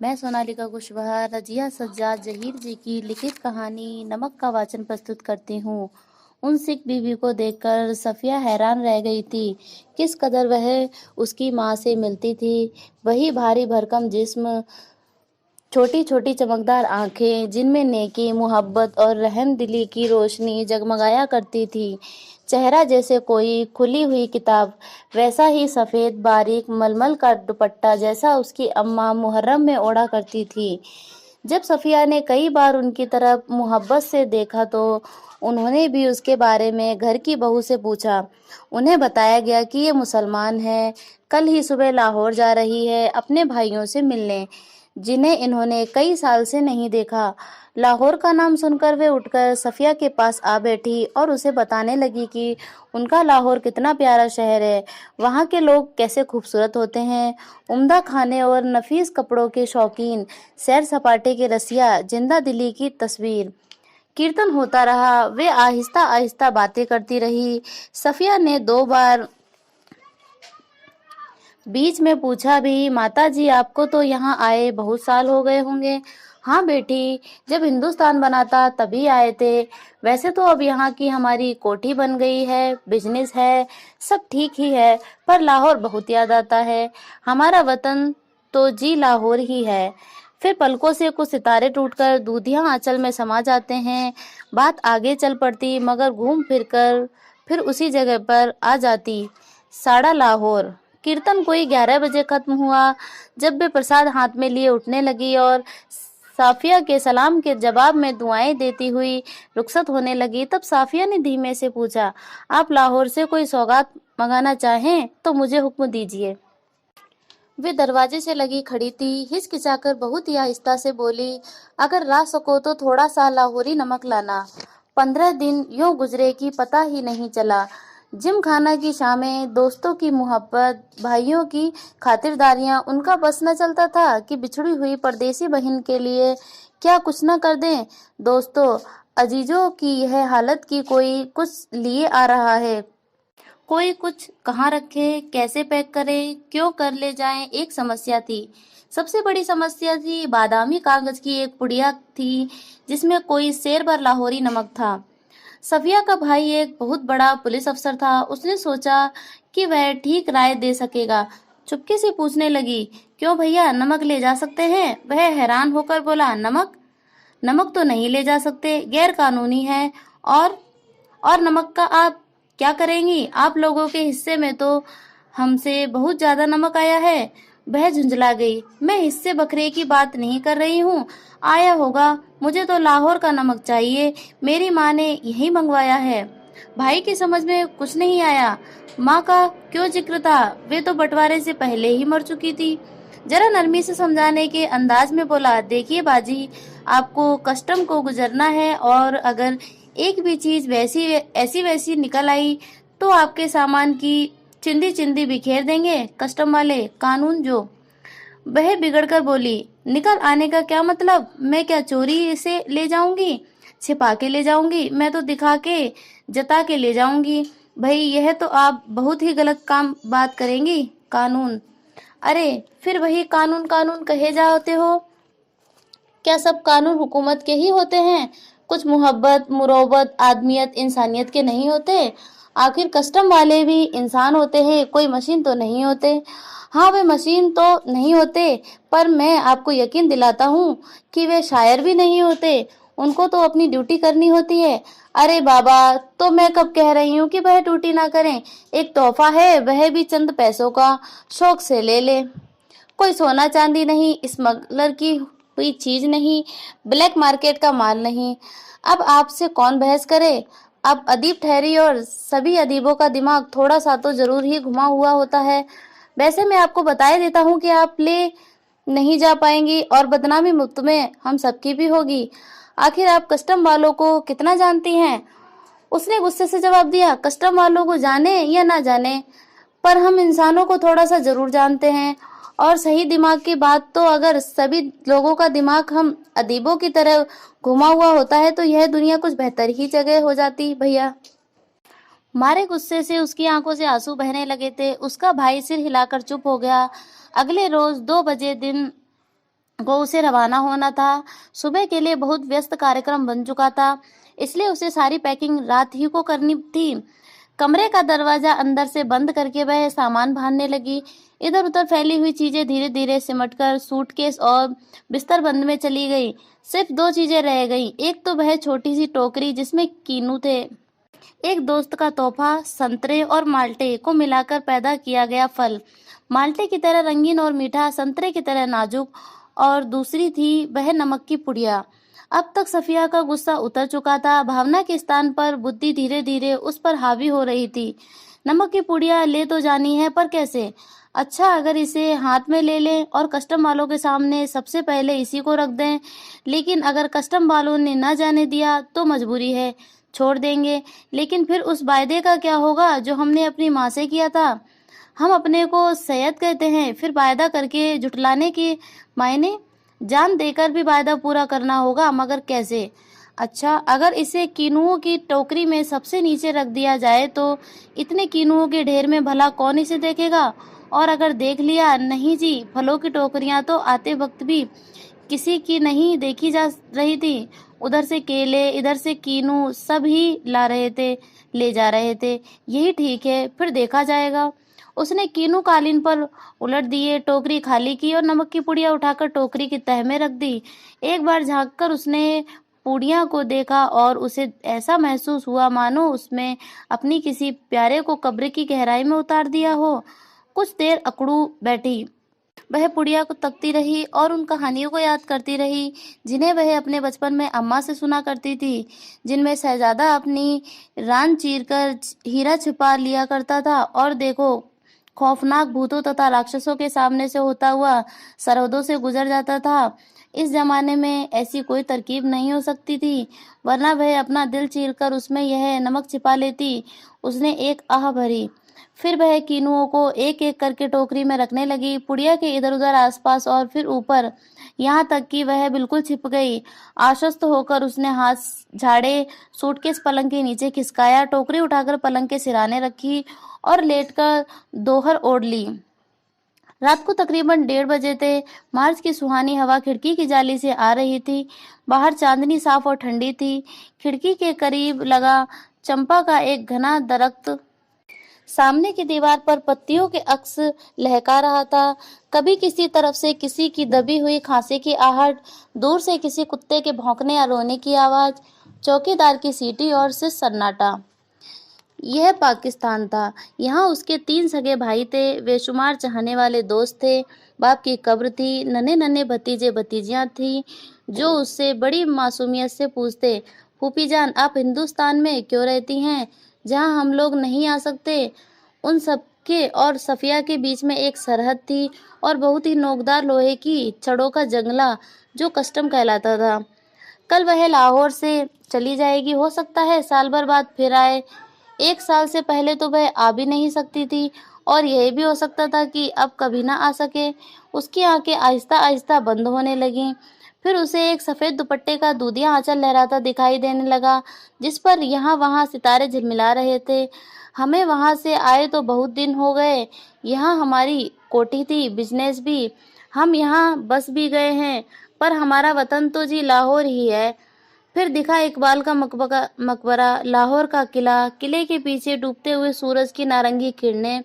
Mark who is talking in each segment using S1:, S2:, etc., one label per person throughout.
S1: मैं सोनालिका कुशवाहा रजिया सज्जाद जहीर जी की लिखित कहानी नमक का वाचन प्रस्तुत करती हूँ। उन सिख बीवी को देखकर सफिया हैरान रह गई थी। किस कदर वह उसकी माँ से मिलती थी। वही भारी भरकम जिस्म, छोटी छोटी चमकदार आंखें जिनमें नेकी, मोहब्बत और रहम दिली की रोशनी जगमगाया करती थी। चेहरा जैसे कोई खुली हुई किताब, वैसा ही सफ़ेद बारीक मलमल का दुपट्टा जैसा उसकी अम्मा मुहर्रम में ओढ़ा करती थी। जब सफ़िया ने कई बार उनकी तरफ मोहब्बत से देखा तो उन्होंने भी उसके बारे में घर की बहू से पूछा। उन्हें बताया गया कि ये मुसलमान है, कल ही सुबह लाहौर जा रही है अपने भाइयों से मिलने, जिन्हें इन्होंने कई साल से नहीं देखा। लाहौर का नाम सुनकर वे उठकर सफिया के पास आ बैठी और उसे बताने लगी कि उनका लाहौर कितना प्यारा शहर है, वहाँ के लोग कैसे खूबसूरत होते हैं, उम्दा खाने और नफीस कपड़ों के शौकीन, सैर सपाटे के रसिया, जिंदा दिली की तस्वीर। कीर्तन होता रहा, वे आहिस्ता आहिस्ता बातें करती रही। सफिया ने 2 बार बीच में पूछा भी, माता जी आपको तो यहाँ आए बहुत साल हो गए होंगे। हाँ बेटी, जब हिंदुस्तान बना था तभी आए थे। वैसे तो अब यहाँ की हमारी कोठी बन गई है, बिजनेस है, सब ठीक ही है, पर लाहौर बहुत याद आता है। हमारा वतन तो जी लाहौर ही है। फिर पलकों से कुछ सितारे टूटकर दूधिया आंचल में समा जाते हैं। बात आगे चल पड़ती मगर घूम फिर कर फिर उसी जगह पर आ जाती। साड़ा लाहौर। कीर्तन कोई 11 बजे खत्म हुआ। जब वे प्रसाद हाथ में लिए उठने लगी और साफिया के सलाम के जवाब में दुआएं देती हुई रुखसत होने लगी, तब साफिया ने धीमे से पूछा, आप लाहौर से कोई सौगात मंगाना चाहें तो मुझे हुक्म दीजिए। वे दरवाजे से लगी खड़ी थी, हिचकिचाकर बहुत ही आहिस्ता से बोली, अगर ला सको तो थोड़ा सा लाहौरी नमक लाना। 15 दिन यूं गुजरे कि पता ही नहीं चला। जिम खाना की शामें, दोस्तों की मोहब्बत, भाइयों की खातिरदारियां, उनका बस न चलता था कि बिछड़ी हुई परदेसी बहन के लिए क्या कुछ न कर दें। दोस्तों अजीजों की यह हालत कि कोई कुछ लिए आ रहा है, कोई कुछ कहाँ रखे, कैसे पैक करे, क्यों कर ले जाएं, एक समस्या थी। सबसे बड़ी समस्या थी बादामी कागज की एक पुड़िया थी जिसमें कोई शेर भर लाहौरी नमक था। सफिया का भाई एक बहुत बड़ा पुलिस अफसर था। उसने सोचा कि वह ठीक राय दे सकेगा। चुपके से पूछने लगी, क्यों भैया, नमक ले जा सकते हैं? वह हैरान होकर बोला, नमक? नमक तो नहीं ले जा सकते, गैर कानूनी है। और और नमक का आप क्या करेंगी? आप लोगों के हिस्से में तो हमसे बहुत ज्यादा नमक आया है। वह झुंझला गई। मैं हिस्से बखरे की बात नहीं कर रही हूँ। आया होगा, मुझे तो लाहौर का नमक चाहिए, मेरी माँ ने यही मंगवाया है। भाई की समझ में कुछ नहीं आया। माँ का क्यों जिक्र था? वे तो बंटवारे से पहले ही मर चुकी थी। जरा नरमी से समझाने के अंदाज में बोला, देखिए बाजी, आपको कस्टम को गुजरना है और अगर एक भी चीज वैसी ऐसी वैसी निकल आई तो आपके सामान की चिंदी चिंदी बिखेर देंगे कस्टम वाले, कानून जो। वह बिगड़कर बोली, निकल आने का क्या मतलब? मैं क्या चोरी से ले जाऊंगी, छिपा के ले जाऊंगी? मैं तो दिखा के, जता के ले जाऊंगी। भाई यह तो आप बहुत ही गलत काम बात करेंगी। कानून? अरे फिर वही कानून कानून कहे जाते हो। क्या सब कानून हुकूमत के ही होते हैं? कुछ मोहब्बत, मुरब्बत, आदमियत, इंसानियत के नहीं होते? आखिर कस्टम वाले भी इंसान होते हैं, कोई मशीन तो नहीं होते। हाँ, वे मशीन तो नहीं होते, पर मैं आपको यकीन दिलाता हूँ कि वे शायर भी नहीं होते। उनको तो अपनी ड्यूटी करनी होती है। अरे बाबा, तो मैं कब कह रही हूँ कि वह ड्यूटी ना करें? एक तोहफा है, वह भी चंद पैसों का, शौक से ले ले। कोई सोना चांदी नहीं, स्मगलर की हुई चीज नहीं, ब्लैक मार्केट का माल नहीं। अब आपसे कौन बहस करे? अब अदीब ठहरी और सभी अदीबों का दिमाग थोड़ा सा तो जरूर ही घुमा हुआ होता है। वैसे मैं आपको बताए देता हूँ कि आप ले नहीं जा पाएंगी और बदनामी मुफ्त में हम सबकी भी होगी। आखिर आप कस्टम वालों को कितना जानती हैं? उसने गुस्से से जवाब दिया, कस्टम वालों को जाने या ना जाने, पर हम इंसानों को थोड़ा सा जरूर जानते हैं। और सही दिमाग की बात तो अगर सभी लोगों का दिमाग हम अदीबों की तरह घुमा हुआ होता है तो यह दुनिया कुछ बेहतर ही जगह हो जाती भैया। मारे गुस्से से उसकी आंखों से आंसू बहने लगे थे। उसका भाई सिर हिलाकर चुप हो गया। अगले रोज 2 बजे दिन को उसे रवाना होना था। सुबह के लिए बहुत व्यस्त कार्यक्रम बन चुका था, इसलिए उसे सारी पैकिंग रात ही को करनी थी। कमरे का दरवाजा अंदर से बंद करके वह सामान बांधने लगी। इधर उधर फैली हुई चीजें धीरे धीरे सिमटकर सूटकेस और बिस्तर बंद में चली गई। सिर्फ दो चीजें रह गईं। एक तो वह छोटी सी टोकरी जिसमें कीनू थे, एक दोस्त का तोहफा संतरे और माल्टे को मिलाकर पैदा किया गया फल, माल्टे की तरह रंगीन और मीठा, संतरे की तरह नाजुक, और दूसरी थी वह नमक की पुड़िया। अब तक सफिया का गुस्सा उतर चुका था। भावना के स्थान पर बुद्धि धीरे धीरे उस पर हावी हो रही थी। नमक की पुड़िया ले तो जानी है, पर कैसे? अच्छा, अगर इसे हाथ में ले लें और कस्टम वालों के सामने सबसे पहले इसी को रख दें। लेकिन अगर कस्टम वालों ने न जाने दिया तो मजबूरी है, छोड़ देंगे। लेकिन फिर उस वायदे का क्या होगा जो हमने अपनी माँ से किया था? हम अपने को सैयद कहते हैं, फिर वायदा करके झुठलाने के मायने? जान देकर भी वायदा पूरा करना होगा, मगर कैसे? अच्छा, अगर इसे कीनुओं की टोकरी में सबसे नीचे रख दिया जाए तो इतने कीनुओं के ढेर में भला कौन इसे देखेगा? और अगर देख लिया? नहीं जी, फलों की टोकरियां तो आते वक्त भी किसी की नहीं देखी जा रही थी। उधर से केले, इधर से कीनू, सब ही ला रहे थे, ले जा रहे थे। यही ठीक है, फिर देखा जाएगा। उसने कीनू कालीन पर उलट दिए, टोकरी खाली की और नमक की पुड़िया उठाकर टोकरी की तह में रख दी। एक बार झांककर उसने पुड़िया को देखा और उसे ऐसा महसूस हुआ मानो उसमें अपनी किसी प्यारे को कब्र की गहराई में उतार दिया हो। कुछ देर अकड़ू बैठी वह पुड़िया को तकती रही और उन कहानियों को याद करती रही जिन्हें वह अपने बचपन में अम्मा से सुना करती थी, जिनमें शहजादा अपनी रान चीरकर हीरा छिपा लिया करता था और देखो खौफनाक भूतों तथा राक्षसों के सामने से होता हुआ सरहदों से गुजर जाता था। इस जमाने में ऐसी कोई तरकीब नहीं हो सकती थी, वरना वह अपना दिल चीरकर उसमें यह नमक छिपा लेती। उसने एक आह भरी, फिर वह कीनुओं को एक एक करके टोकरी में रखने लगी, पुड़िया के इधर उधर आसपास और फिर ऊपर, यहाँ तक कि वह बिल्कुल छिप गई। आश्वस्त होकर उसने हाथ झाड़े, सूटकेस पलंग के नीचे खिसकाया, टोकरी उठाकर पलंग के सिराने रखी और लेटकर दोहर ओढ़ ली। रात को तकरीबन 1:30 बजे थे। मार्च की सुहानी हवा खिड़की की जाली से आ रही थी। बाहर चांदनी साफ और ठंडी थी। खिड़की के करीब लगा चंपा का एक घना दरख्त सामने की दीवार पर पत्तियों के अक्स लहका रहा था। कभी किसी तरफ से किसी की दबी हुई खांसी की आहट, दूर से किसी कुत्ते के भौंकने या रोने की आवाज, चौकीदार की सीटी और सिर सन्नाटा। यह पाकिस्तान था। यहाँ उसके 3 सगे भाई थे, बेशुमार चाहने वाले दोस्त थे, बाप की कब्र थी, नन्हे नन्हे भतीजे भतीजियाँ थीं जो उससे बड़ी मासूमियत से पूछते, फूफी जान आप हिंदुस्तान में क्यों रहती हैं, जहाँ हम लोग नहीं आ सकते? उन सबके और सफिया के बीच में एक सरहद थी और बहुत ही नोकदार लोहे की छड़ों का जंगला जो कस्टम कहलाता था। कल वह लाहौर से चली जाएगी, हो सकता है साल भर बाद फिर आए। 1 साल से पहले तो वह आ भी नहीं सकती थी और यह भी हो सकता था कि अब कभी ना आ सके। उसकी आंखें आहिस्ता आहिस्ता बंद होने लगीं। फिर उसे एक सफ़ेद दुपट्टे का दूधिया आंचल लहराता दिखाई देने लगा, जिस पर यहाँ वहाँ सितारे झिलमिला रहे थे। हमें वहाँ से आए तो बहुत दिन हो गए। यहाँ हमारी कोठी थी, बिजनेस भी। हम यहाँ बस भी गए हैं, पर हमारा वतन तो जी लाहौर ही है। फिर दिखा इकबाल का मकबरा, लाहौर का किला, किले के पीछे डूबते हुए सूरज की नारंगी किरणें,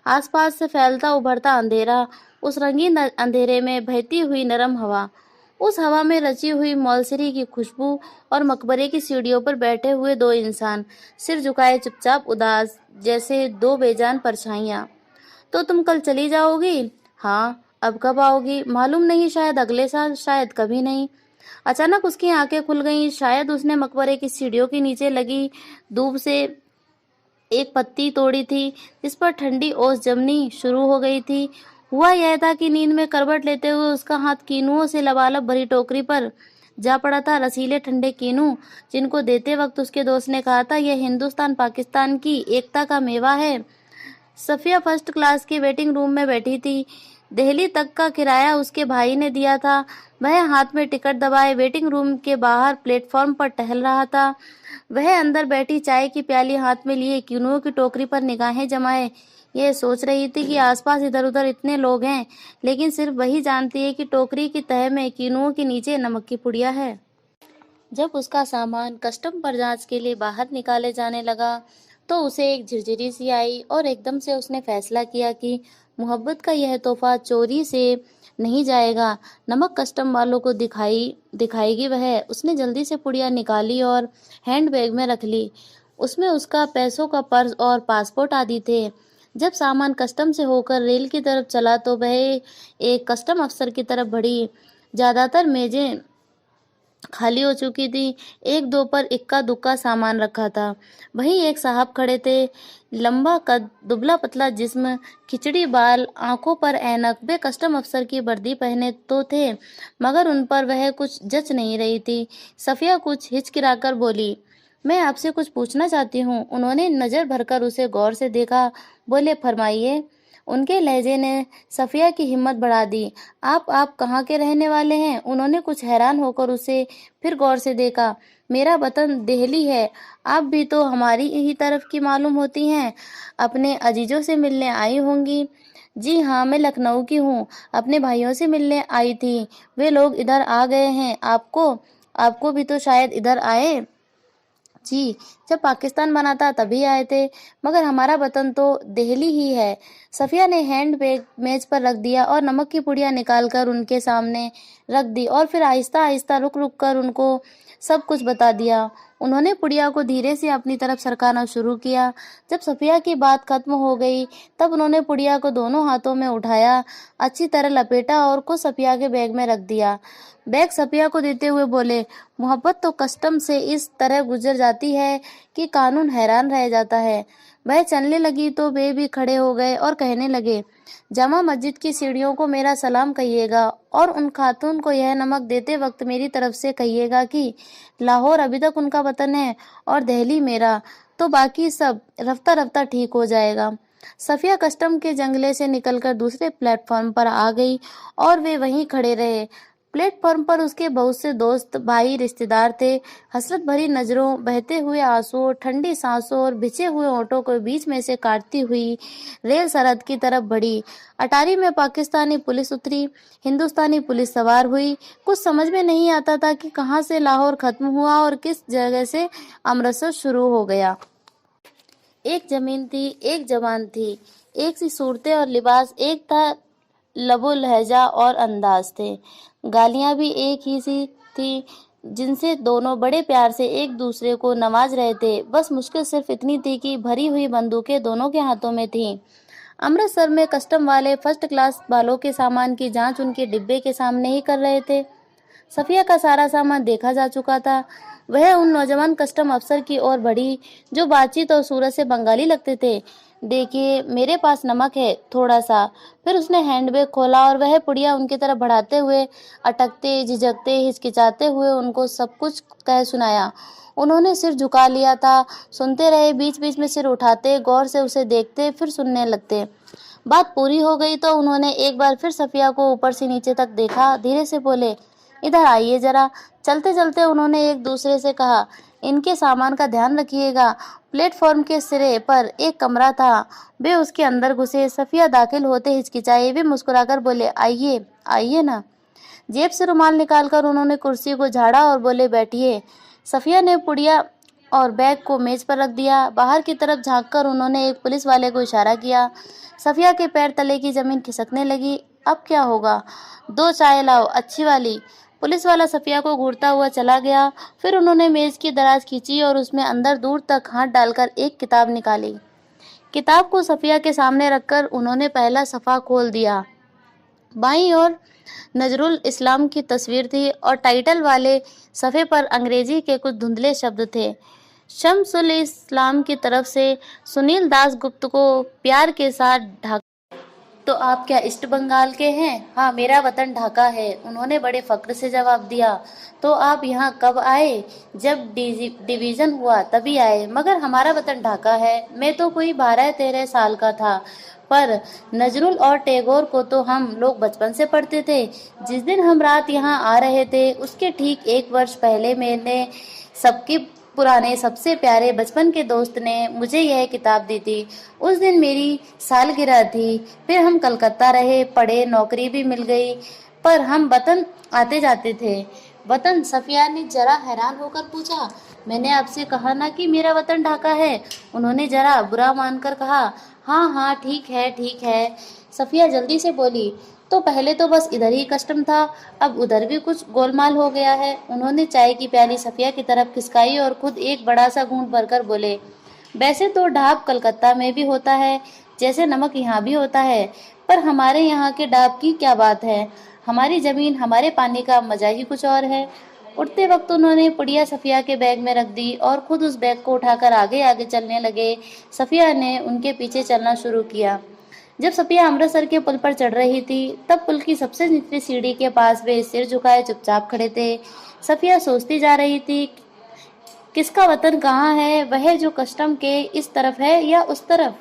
S1: आसपास से फैलता उभरता अंधेरा, उस रंगीन अंधेरे में बहती हुई नरम हवा, उस हवा में रची हुई मौलसरी की खुशबू और मकबरे की सीढ़ियों पर बैठे हुए 2 इंसान, सिर झुकाए चुपचाप उदास, जैसे 2 बेजान परछाइयाँ। तो तुम कल चली जाओगी? हाँ। अब कब आओगी? मालूम नहीं, शायद अगले साल, शायद कभी नहीं। अचानक उसकी आंखें खुल गईं। शायद उसने मकबरे की सीढ़ियों के नीचे लगी धूप से एक पत्ती तोड़ी थी जिस पर ठंडी ओस जमनी शुरू हो गई थी। हुआ यह था कि नींद में करवट लेते हुए उसका हाथ कीनुओं से लबालब भरी टोकरी पर जा पड़ा था। रसीले ठंडे कीनू, जिनको देते वक्त उसके दोस्त ने कहा था यह हिंदुस्तान पाकिस्तान की एकता का मेवा है। सफिया फर्स्ट क्लास के वेटिंग रूम में बैठी थी। दिल्ली तक का किराया उसके भाई ने दिया था। वह हाथ में टिकट दबाए वेटिंग रूम के बाहर प्लेटफॉर्म पर टहल रहा था। वह अंदर बैठी चाय की प्याली हाथ में लिए कीनुओं की टोकरी पर निगाहें जमाए ये सोच रही थी कि आसपास इधर-उधर इतने लोग हैं, लेकिन सिर्फ वही जानती है कि टोकरी की तह में किनुओं के नीचे नमक की पुड़िया है। जब उसका सामान कस्टम पर जांच के लिए बाहर निकाले जाने लगा, तो उसे एक झिरझिरी सी आई और एकदम से उसने फैसला किया कि मोहब्बत का यह तोहफा चोरी से नहीं जाएगा। नमक कस्टम वालों को दिखाएगी वह। उसने जल्दी से पुड़िया निकाली और हैंडबैग में रख ली। उसमें उसका पैसों का पर्स और पासपोर्ट आदि थे। जब सामान कस्टम से होकर रेल की तरफ चला तो वह एक कस्टम अफसर की तरफ बढ़ी। ज्यादातर मेजें खाली हो चुकी थी। एक दो पर इक्का दुक्का सामान रखा था। वहीं एक साहब खड़े थे, लंबा कद, दुबला पतला जिस्म, खिचड़ी बाल, आंखों पर ऐनक। वे कस्टम अफसर की वर्दी पहने तो थे, मगर उन पर वह कुछ जच नहीं रही थी। सफिया कुछ हिचकिराकर बोली, मैं आपसे कुछ पूछना चाहती हूँ। उन्होंने नजर भरकर उसे गौर से देखा। बोले, फरमाइए। उनके लहजे ने सफिया की हिम्मत बढ़ा दी। आप कहाँ के रहने वाले हैं? उन्होंने कुछ हैरान होकर उसे फिर गौर से देखा। मेरा वतन दिल्ली है। आप भी तो हमारी ही तरफ की मालूम होती हैं। अपने अजीजों से मिलने आई होंगी। जी हाँ, मैं लखनऊ की हूँ। अपने भाइयों से मिलने आई थी। वे लोग इधर आ गए हैं। आपको आपको भी तो शायद इधर आए। जी, जब पाकिस्तान बना था तभी आए थे, मगर हमारा वतन तो दिल्ली ही है। सफिया ने हैंडबैग मेज पर रख दिया और नमक की पुड़िया निकालकर उनके सामने रख दी और फिर आहिस्ता आहिस्ता रुक रुक कर उनको सब कुछ बता दिया। उन्होंने पुड़िया को धीरे से अपनी तरफ सरकाना शुरू किया। जब सफिया की बात खत्म हो गई, तब उन्होंने पुड़िया को दोनों हाथों में उठाया, अच्छी तरह लपेटा और को सफिया के बैग में रख दिया। बैग सफिया को देते हुए बोले, मोहब्बत तो कस्टम से इस तरह गुजर जाती है कि कानून हैरान रह जाता है। वह चलने लगी तो वे भी खड़े हो गए और कहने लगे, जामा मस्जिद की सीढ़ियों को मेरा सलाम कहिएगा और उन खातून को यह नमक देते वक्त मेरी तरफ से कहिएगा कि लाहौर अभी तक उनका वतन है और दिल्ली मेरा, तो बाकी सब रफ्ता रफ्ता ठीक हो जाएगा। सफिया कस्टम के जंगले से निकलकर दूसरे प्लेटफॉर्म पर आ गई और वे वहीं खड़े रहे। प्लेटफॉर्म पर उसके बहुत से दोस्त, भाई, रिश्तेदार थे। हसरत भरी नजरों, बहते हुए आंसुओं, ठंडी सांसों और भिजे हुए होंठों को बीच में से काटती हुई रेल सरहद की तरफ बढ़ी। अटारी में पाकिस्तानी पुलिस उतरी, हिंदुस्तानी पुलिस सवार हुई। कुछ समझ में नहीं आता था कि कहाँ से लाहौर खत्म हुआ और किस जगह से अमृतसर शुरू हो गया। एक जमीन थी, एक जबान थी, एक सी सूरतें और लिबास, एक था लबो लहजा और अंदाज थे। गालियां भी एक ही सी थी, जिनसे दोनों बड़े प्यार से एक दूसरे को नवाज रहे थे। बस मुश्किल सिर्फ इतनी थी कि भरी हुई बंदूकें दोनों के हाथों में थीं। अमृतसर में कस्टम वाले फर्स्ट क्लास वालों के सामान की जांच उनके डिब्बे के सामने ही कर रहे थे। सफिया का सारा सामान देखा जा चुका था। वह उन नौजवान कस्टम अफसर की ओर बढ़ी, जो बातचीत और सूरत से बंगाली लगते थे। देखिए, मेरे पास नमक है, थोड़ा सा। फिर उसने हैंडबैग खोला और वह पुड़िया उनकी तरफ बढ़ाते हुए, अटकते, झिझकते, हिचकिचाते हुए उनको सब कुछ कह सुनाया। उन्होंने सिर झुका लिया था, सुनते रहे, बीच बीच में सिर उठाते, गौर से उसे देखते, फिर सुनने लगते। बात पूरी हो गई तो उन्होंने एक बार फिर सफिया को ऊपर से नीचे तक देखा। धीरे से बोले, इधर आइए जरा। चलते चलते उन्होंने एक दूसरे से कहा, इनके सामान का ध्यान रखिएगा। प्लेटफॉर्म के सिरे पर एक कमरा था। वे उसके अंदर घुसे। सफिया दाखिल होते हिचकिचाई। वे मुस्कुराकर बोले, आइए आइए ना। जेब से रुमाल निकालकर उन्होंने कुर्सी को झाड़ा और बोले, बैठिए। सफिया ने पुड़िया और बैग को मेज पर रख दिया। बाहर की तरफ झांककर उन्होंने एक पुलिस वाले को इशारा किया। सफिया के पैर तले की जमीन खिसकने लगी। अब क्या होगा? 2 चाय लाओ, अच्छी वाली। पुलिस वाला सफिया को घूरता हुआ चला गया। फिर उन्होंने मेज की दराज खींची और उसमें अंदर दूर तक हाथ डालकर एक किताब निकाली। किताब को सफिया के सामने रखकर उन्होंने पहला सफ़ा खोल दिया। बाईं ओर नजरुल इस्लाम की तस्वीर थी और टाइटल वाले सफ़े पर अंग्रेजी के कुछ धुंधले शब्द थे। शम्सुल इस्लाम की तरफ से सुनील दास गुप्त को प्यार के साथ ढाका। तो आप क्या ईस्ट बंगाल के हैं? हाँ, मेरा वतन ढाका है, उन्होंने बड़े फक्र से जवाब दिया। तो आप यहाँ कब आए? जब डिवीज़न हुआ तभी आए, मगर हमारा वतन ढाका है। मैं तो कोई 12-13 साल का था, पर नजरुल और टैगोर को तो हम लोग बचपन से पढ़ते थे। जिस दिन हम रात यहाँ आ रहे थे, उसके ठीक 1 वर्ष पहले मैंने सबकी पुराने सबसे प्यारे बचपन के दोस्त ने मुझे यह किताब दी थी। उस दिन मेरी सालगिरह थी। फिर हम कलकत्ता रहे, पढ़े, नौकरी भी मिल गई, पर हम वतन आते जाते थे। वतन? सफिया ने जरा हैरान होकर पूछा। मैंने आपसे कहा ना कि मेरा वतन ढाका है। उन्होंने जरा बुरा मानकर कहा। हाँ हाँ, ठीक है ठीक है। सफिया जल्दी से बोली। तो पहले तो बस इधर ही कस्टम था, अब उधर भी कुछ गोलमाल हो गया है। उन्होंने चाय की प्याली सफिया की तरफ खिसकाई और खुद एक बड़ा सा घूंट भरकर बोले। वैसे तो ढाब कलकत्ता में भी होता है, जैसे नमक यहाँ भी होता है, पर हमारे यहाँ के ढाब की क्या बात है। हमारी जमीन, हमारे पानी का मजा ही कुछ और है। उठते वक्त उन्होंने पुड़िया सफिया के बैग में रख दी और खुद उस बैग को उठाकर आगे आगे चलने लगे। सफिया ने उनके पीछे चलना शुरू किया। जब सफिया अमृतसर के पुल पर चढ़ रही थी, तब पुल की सबसे निचली सीढ़ी के पास वे सिर झुकाए चुपचाप खड़े थे। सफिया सोचती जा रही थी, किसका वतन कहाँ है, वह जो कस्टम के इस तरफ है या उस तरफ।